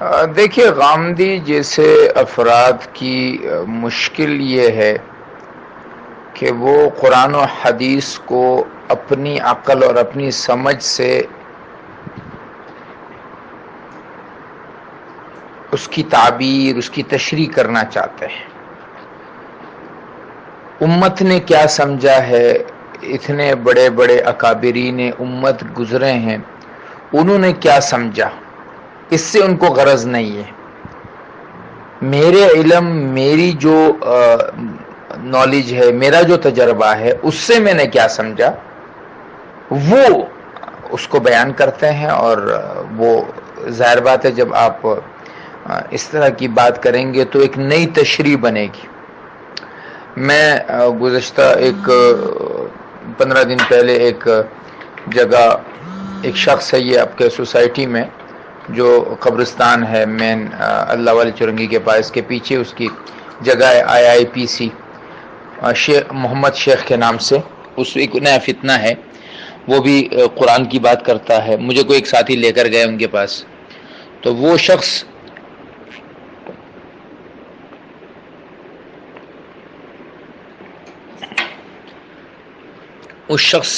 دیکھیے، غامدی جیسے افراد کی مشکل یہ ہے کہ وہ قرآن و حدیث کو اپنی عقل اور اپنی سمجھ سے اس کی تعبیر، اس کی تشریح کرنا چاہتے ہیں۔ امت نے کیا سمجھا ہے، اتنے بڑے بڑے اکابرین امت گزرے ہیں، انہوں نے کیا سمجھا، اس سے ان کو غرض نہیں ہے۔ میرے علم، میری جو نالج ہے، میرا جو تجربہ ہے، اس سے میں نے کیا سمجھا، وہ اس کو بیان کرتے ہیں۔ اور وہ ظاہر بات ہے، جب آپ اس طرح کی بات کریں گے تو ایک نئی تشریح بنے گی۔ میں گزشتہ 15 دن پہلے ایک جگہ، ایک شخص ہے، یہ آپ کے سوسائٹی میں جو قبرستان ہے مین اللہ والی چرنگی کے پاس، اس کے پیچھے اس کی جگہ ہے IIPC، شیخ محمد شیخ کے نام سے، اس ایک نیا فتنہ ہے، وہ بھی قرآن کی بات کرتا ہے۔ مجھے کوئی ایک ساتھی لے کر گئے ان کے پاس، تو وہ شخص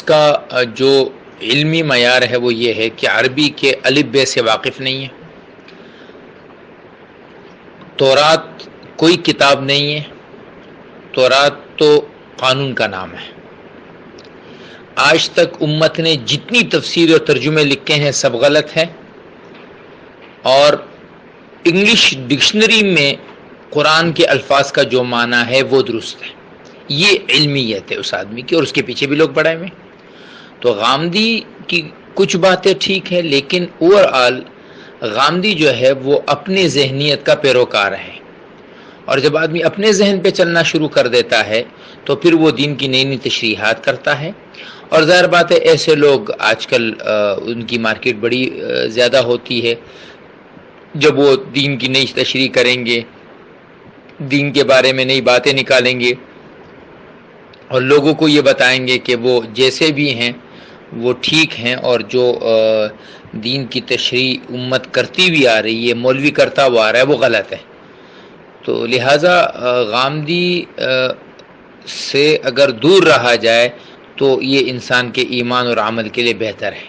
کا جو علمی معیار ہے وہ یہ ہے کہ عربی کے الف بے سے واقف نہیں ہے، تورات کوئی کتاب نہیں ہے، تورات تو قانون کا نام ہے۔ آج تک امت نے جتنی تفسیر اور ترجمے لکھے ہیں سب غلط ہیں، اور انگلش ڈکشنری میں قرآن کے الفاظ کا جو معنی ہے وہ درست ہے۔ یہ علمیت ہے اس آدمی کی، اور اس کے پیچھے بھی لوگ پڑے ہوئے ہیں۔ تو غامدی کی کچھ باتیں ٹھیک ہے، لیکن اوور آل غامدی جو ہے وہ اپنی ذہنیت کا پیروکار ہے، اور جب آدمی اپنے ذہن پہ چلنا شروع کر دیتا ہے تو پھر وہ دین کی نئی نئی تشریحات کرتا ہے۔ اور ظاہر بات ہے ایسے لوگ آج کل ان کی مارکیٹ بڑی زیادہ ہوتی ہے، جب وہ دین کی نئی تشریح کریں گے، دین کے بارے میں نئی باتیں نکالیں گے، اور لوگوں کو یہ بتائیں گے کہ وہ جیسے بھی ہیں وہ ٹھیک ہیں، اور جو دین کی تشریح امت کرتی بھی آ رہی ہے، مولوی کرتا ہوا آ رہا ہے، وہ غلط ہے۔ تو لہٰذا غامدی سے اگر دور رہا جائے تو یہ انسان کے ایمان اور عمل کے لیے بہتر ہے۔